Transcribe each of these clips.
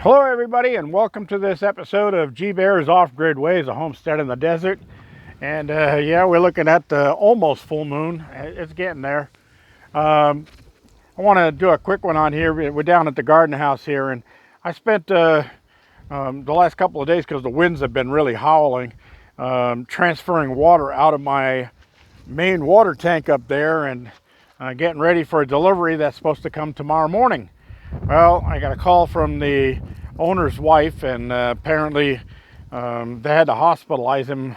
Hello everybody, and welcome to this episode of G-Bear's Off-Grid Ways, a homestead in the desert. And yeah, we're looking at the almost full moon. It's getting there. I want to do a quick one on here. We're down at the garden house here, and I spent the last couple of days, because the winds have been really howling, transferring water out of my main water tank up there and getting ready for a delivery that's supposed to come tomorrow morning. Well, I got a call from the owner's wife, and apparently they had to hospitalize him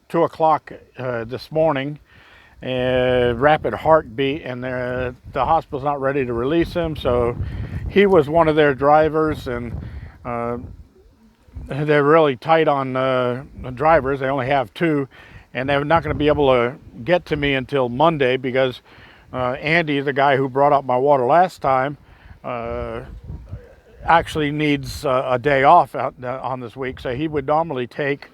2 o'clock this morning. Rapid heartbeat, and the hospital's not ready to release him. So he was one of their drivers, and they're really tight on the drivers. They only have 2, and they're not going to be able to get to me until Monday because Andy, the guy who brought up my water last time, actually needs a day off on this week, so he would normally take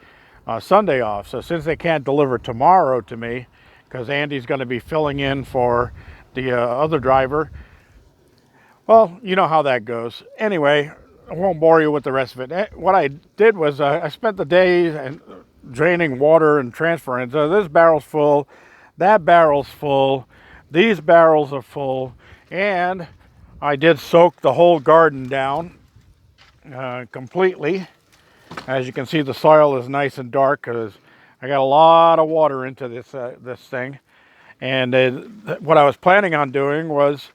Sunday off. So since they can't deliver tomorrow to me, because Andy's going to be filling in for the other driver, well, you know how that goes. Anyway, I won't bore you with the rest of it. What I did was I spent the day draining water and transferring. So this barrel's full, that barrel's full, these barrels are full, and I did soak the whole garden down completely. As you can see, the soil is nice and dark because I got a lot of water into this thing. And what I was planning on doing was,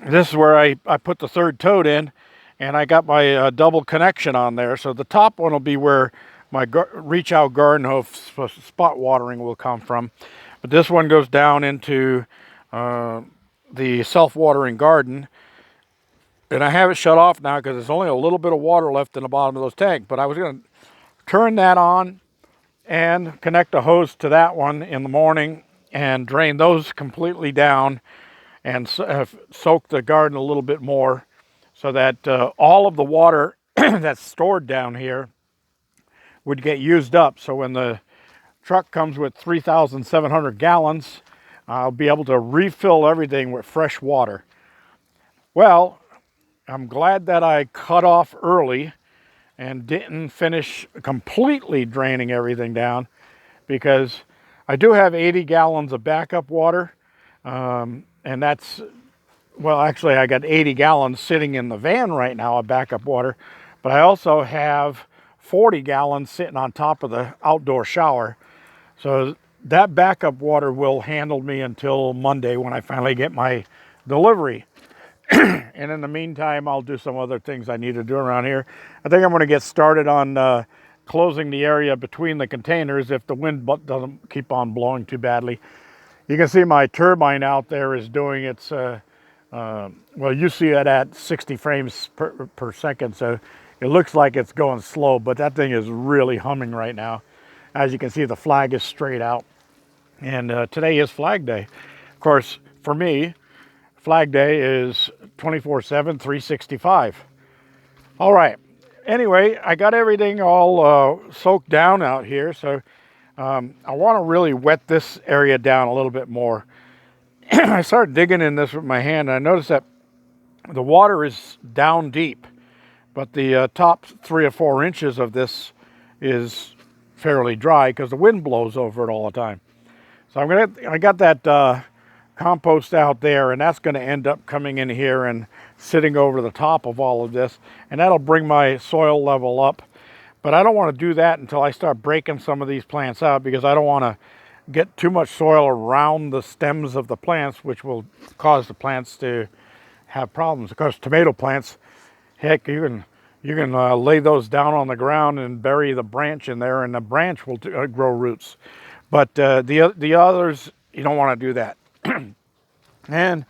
this is where I put the third tote in, and I got my double connection on there. So the top one will be where my reach out garden hose spot watering will come from. But this one goes down into the self-watering garden, and I have it shut off now because there's only a little bit of water left in the bottom of those tanks. But I was going to turn that on and connect a hose to that one in the morning and drain those completely down and soak the garden a little bit more, so that all of the water that's stored down here would get used up. So when the truck comes with 3,700 gallons, I'll be able to refill everything with fresh water. Well, I'm glad that I cut off early and didn't finish completely draining everything down, because I do have 80 gallons of backup water. And that's, well, actually I got 80 gallons sitting in the van right now of backup water, but I also have 40 gallons sitting on top of the outdoor shower. So that backup water will handle me until Monday when I finally get my delivery. And in the meantime, I'll do some other things I need to do around here. I think I'm going to get started on closing the area between the containers if the wind doesn't keep on blowing too badly. You can see my turbine out there is doing its, well, you see it at 60 frames per second, so it looks like it's going slow, but that thing is really humming right now. As you can see, the flag is straight out. And today is Flag Day. Of course, for me, Flag Day is 24/7, 365. All right. Anyway, I got everything all soaked down out here, so I want to really wet this area down a little bit more. I started digging in this with my hand, and I noticed that the water is down deep, but the top 3 or 4 inches of this is fairly dry because the wind blows over it all the time. So I got that compost out there, and that's going to end up coming in here and sitting over the top of all of this, and that'll bring my soil level up. But I don't want to do that until I start breaking some of these plants out, because I don't want to get too much soil around the stems of the plants, which will cause the plants to have problems. Of course, tomato plants, heck, you can lay those down on the ground and bury the branch in there, and the branch will grow roots. But the others, you don't want to do that. And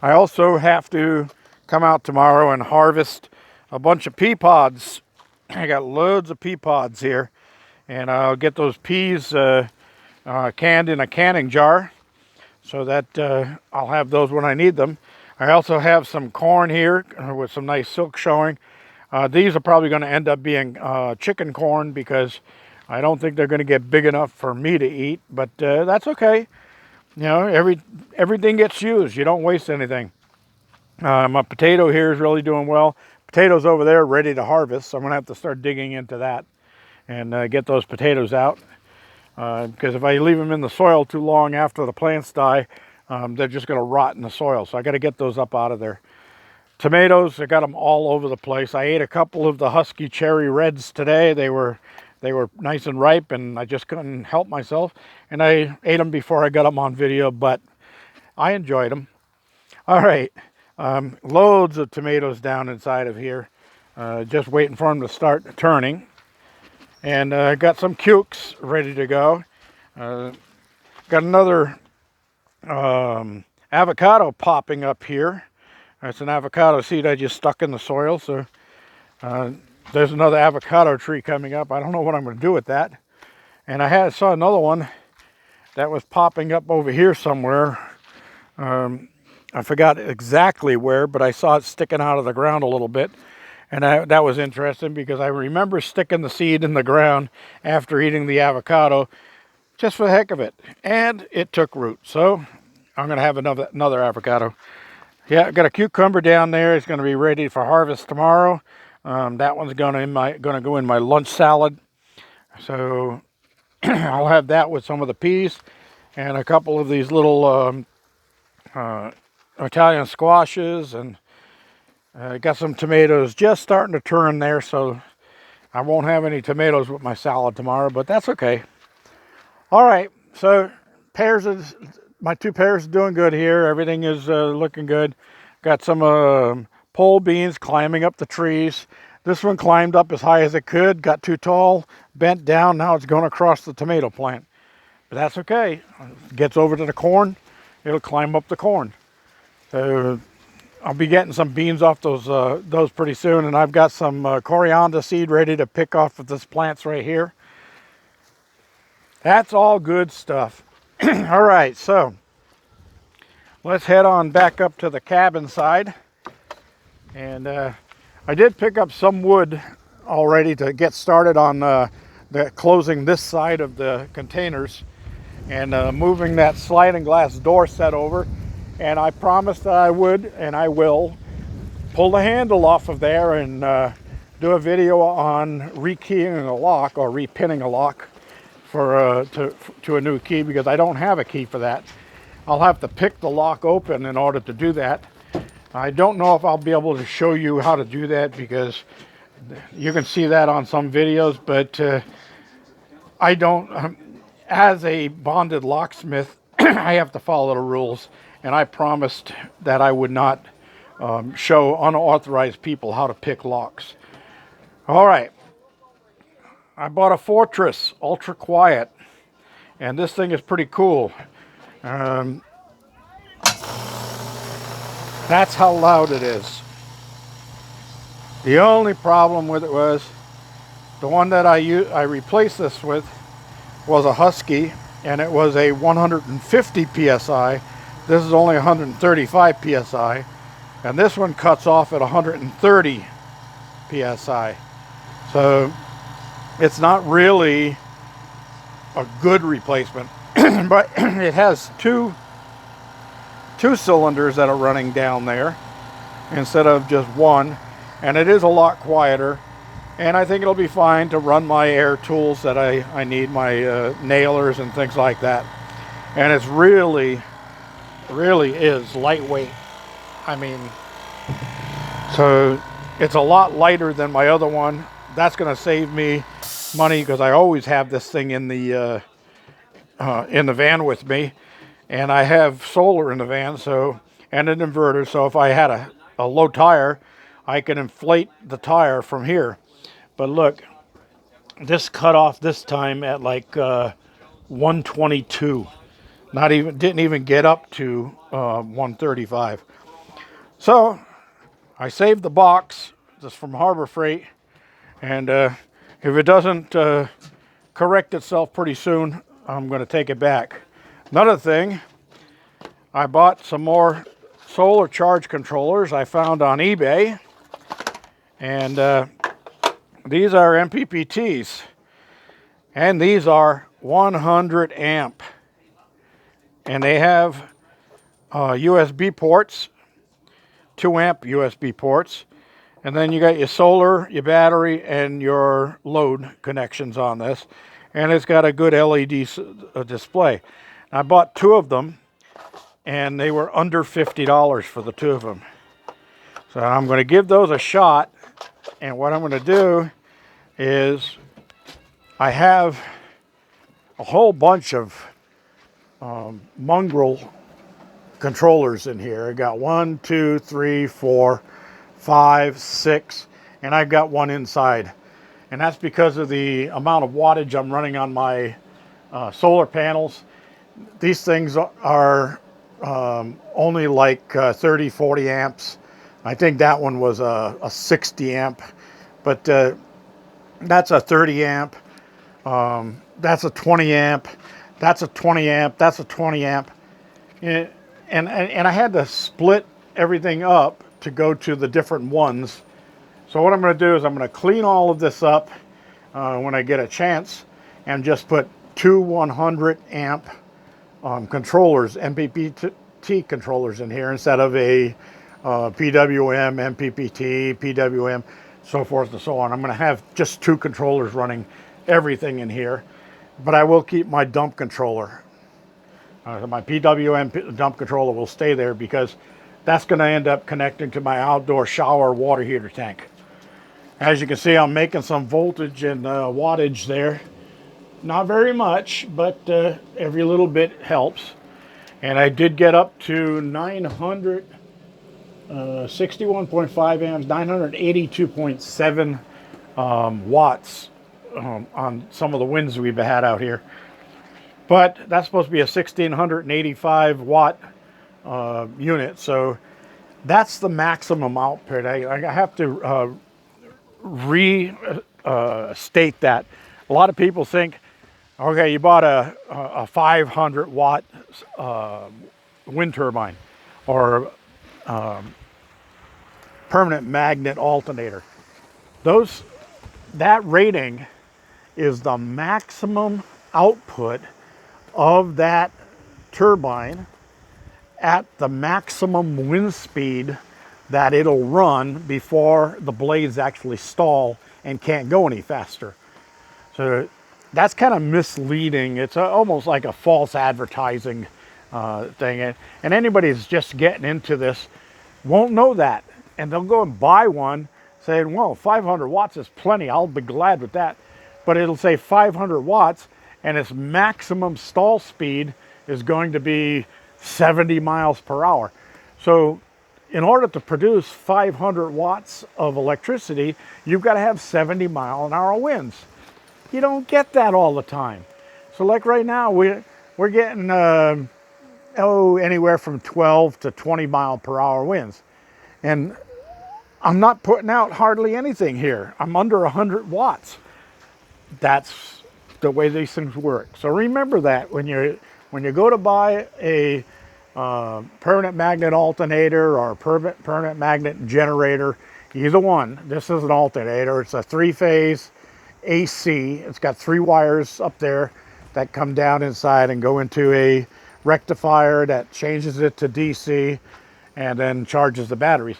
I also have to come out tomorrow and harvest a bunch of pea pods. I got loads of pea pods here, and I'll get those peas canned in a canning jar, so that I'll have those when I need them. I also have some corn here with some nice silk showing. These are probably going to end up being chicken corn, because I don't think they're going to get big enough for me to eat, but that's okay. You know, everything gets used. You don't waste anything. My potato here is really doing well. Potatoes over there ready to harvest, so I'm gonna have to start digging into that and get those potatoes out. Because if I leave them in the soil too long after the plants die, they're just gonna rot in the soil. So I gotta get those up out of there. Tomatoes, I got them all over the place. I ate a couple of the Husky Cherry Reds today. They were nice and ripe, and I just couldn't help myself. And I ate them before I got them on video, but I enjoyed them. All right, loads of tomatoes down inside of here. Just waiting for them to start turning. And I got some cukes ready to go. Got another avocado popping up here. That's an avocado seed I just stuck in the soil. So there's another avocado tree coming up. I don't know what I'm going to do with that. And I saw another one that was popping up over here somewhere. I forgot exactly where, but I saw it sticking out of the ground a little bit. And that was interesting because I remember sticking the seed in the ground after eating the avocado just for the heck of it. And it took root. So I'm going to have another avocado. Yeah, I've got a cucumber down there. It's going to be ready for harvest tomorrow. That one's going to go in my lunch salad. So I'll have that with some of the peas and a couple of these little Italian squashes, and got some tomatoes just starting to turn there, so I won't have any tomatoes with my salad tomorrow, but that's okay. All right, so my two pears are doing good here. Everything is looking good. Got some pole beans climbing up the trees. This one climbed up as high as it could, got too tall, bent down. Now it's going across the tomato plant, but that's okay. It gets over to the corn, it'll climb up the corn. So I'll be getting some beans off those pretty soon, and I've got some coriander seed ready to pick off of this plants right here. That's all good stuff. All right, so let's head on back up to the cabin side. And I did pick up some wood already to get started on closing this side of the containers and moving that sliding glass door set over. And I promised that I would, and I will, pull the handle off of there and do a video on rekeying a lock or repinning a lock to a new key, because I don't have a key for that. I'll have to pick the lock open in order to do that. I don't know if I'll be able to show you how to do that, because you can see that on some videos, but I don't, as a bonded locksmith, I have to follow the rules. And I promised that I would not show unauthorized people how to pick locks. All right. I bought a Fortress Ultra Quiet, and this thing is pretty cool. That's how loud it is. The only problem with it was the one that I replaced this with was a Husky, and it was a 150 PSI. This is only 135 PSI, and this one cuts off at 130 PSI. So it's not really a good replacement, but it has two cylinders that are running down there instead of just one, and it is a lot quieter, and I think it'll be fine to run my air tools that I need, my nailers and things like that. And it's really is lightweight. I mean, so it's a lot lighter than my other one. That's going to save me money, because I always have this thing in the van with me, and I have solar in the van, so, and an inverter, so if I had a low tire, I can inflate the tire from here. But look, this cut off this time at like 122. Didn't even get up to 135. So I saved the box just from Harbor Freight, and if it doesn't correct itself pretty soon, I'm going to take it back. Another thing, I bought some more solar charge controllers I found on eBay, and these are MPPTs, and these are 100 amp. And they have USB ports 2 amp USB ports. And then you got your solar, your battery, and your load connections on this. And it's got a good LED display. I bought 2 of them, and they were under $50 for the 2 of them. So I'm going to give those a shot. And what I'm going to do is I have a whole bunch of mongrel controllers in here. I got 1, 2, 3, 4, 5, 6, and I've got one inside. And that's because of the amount of wattage I'm running on my solar panels. These things are only like 30, 40 amps. I think that one was a 60 amp, but that's a 30 amp. That's a 20 amp. That's a 20 amp. That's a 20 amp. And I had to split everything up to go to the different ones. So what I'm going to do is I'm going to clean all of this up when I get a chance, and just put 2 100 amp controllers, MPPT controllers in here, instead of a PWM, MPPT, PWM, so forth and so on. I'm going to have just 2 controllers running everything in here, but I will keep my dump controller. My PWM dump controller will stay there because that's going to end up connecting to my outdoor shower water heater tank. As you can see, I'm making some voltage and wattage there. Not very much, but every little bit helps. And I did get up to 961.5 amps, 982.7 watts on some of the winds we've had out here. But that's supposed to be a 1685 watt unit, so that's the maximum output. I have to restate that. A lot of people think, okay, you bought a 500 watt wind turbine or permanent magnet alternator. That rating is the maximum output of that turbine at the maximum wind speed that it'll run before the blades actually stall and can't go any faster. So that's kind of misleading. It's almost like a false advertising thing. And anybody that's just getting into this won't know that. And they'll go and buy one saying, well, 500 watts is plenty. I'll be glad with that. But it'll say 500 watts and its maximum stall speed is going to be 70 miles per hour. So in order to produce 500 watts of electricity, you've got to have 70 mile an hour winds. You don't get that all the time. So like right now, we're getting anywhere from 12 to 20 mile per hour winds. And I'm not putting out hardly anything here. I'm under 100 watts. That's the way these things work. So remember that when you go to buy a permanent magnet alternator or permanent magnet generator, either one. This is an alternator. It's a 3-phase AC. It's got 3 wires up there that come down inside and go into a rectifier that changes it to DC and then charges the batteries.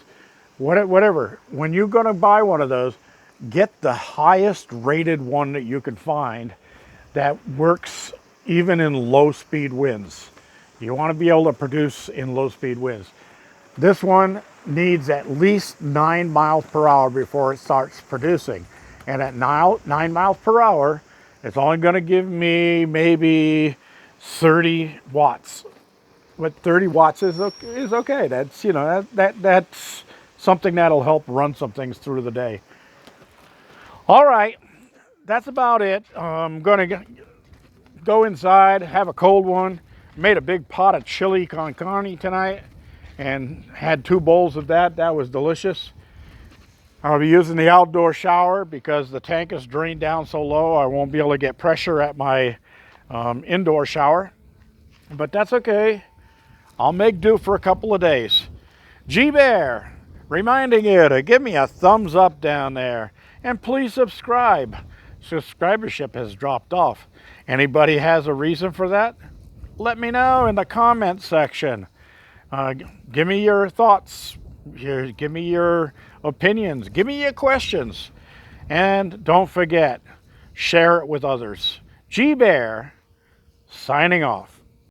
Whatever. When you're going to buy one of those, get the highest rated one that you can find that works even in low speed winds. You want to be able to produce in low speed winds. This one needs at least 9 miles per hour before it starts producing. And at 9 miles per hour, it's only going to give me maybe 30 watts. But 30 watts is okay. That's, that's something that'll help run some things through the day. All right, that's about it. I'm going to go inside, have a cold one. Made a big pot of chili con carne tonight and had 2 bowls of that. That was delicious. I'll be using the outdoor shower because the tank is drained down so low I won't be able to get pressure at my indoor shower. But that's okay. I'll make do for a couple of days. G-Bear, reminding you to give me a thumbs up down there. And please subscribe. Subscribership has dropped off. Anybody has a reason for that? Let me know in the comments section. Give me your thoughts Give me your opinions. Give me your questions. And don't forget, share it with others. G Bear, signing off.